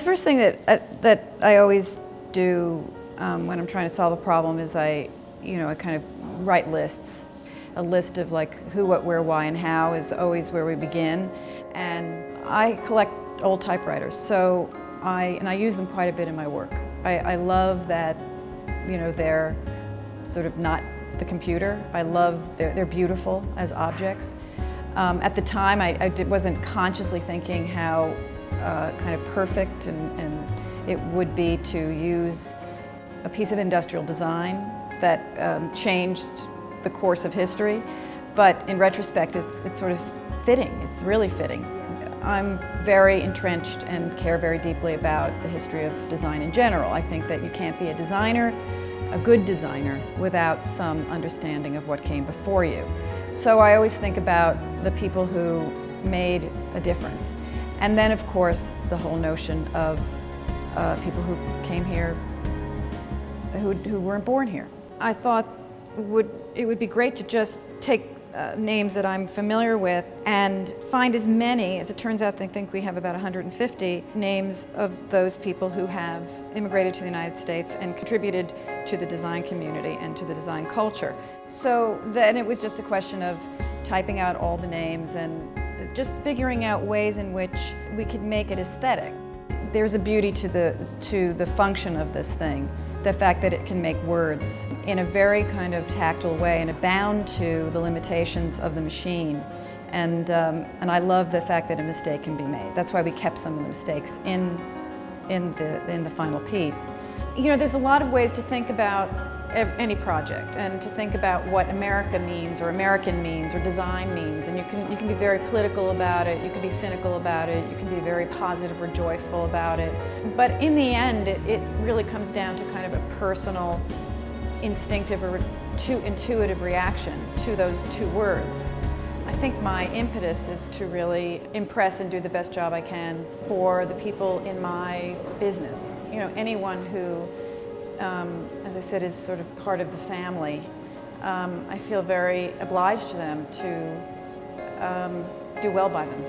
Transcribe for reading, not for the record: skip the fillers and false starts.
The first thing that I always do when I'm trying to solve a problem is I kind of write lists. A list of like who, what, where, why, and how is always where we begin. And I collect old typewriters, so I use them quite a bit in my work. I love that they're sort of not the computer. I love they're beautiful as objects. At the time, I wasn't consciously thinking how kind of perfect and it would be to use a piece of industrial design that changed the course of history, but in retrospect, it's sort of fitting. It's really fitting. I'm very entrenched and care very deeply about the history of design in general. I think that you can't be a designer, a good designer, without some understanding of what came before you. So I always think about the people who made a difference. And then, of course, the whole notion of people who came here who weren't born here. I thought it would be great to just take names that I'm familiar with and find as many, as it turns out, I think we have about 150 names of those people who have immigrated to the United States and contributed to the design community and to the design culture. So then it was just a question of typing out all the names and just figuring out ways in which we could make it aesthetic. There's a beauty to the function of this thing. The fact that it can make words in a very kind of tactile way and bound to the limitations of the machine. And I love the fact that a mistake can be made. That's why we kept some of the mistakes in the final piece. There's a lot of ways to think about any project and to think about what America means or American means or design means. And you can be very political about it, you can be cynical about it, you can be very positive or joyful about it. But in the end, it really comes down to kind of a personal, instinctive or intuitive reaction to those two words. I think my impetus is to really impress and do the best job I can for the people in my business. Anyone who as I said, is sort of part of the family. I feel very obliged to them to do well by them.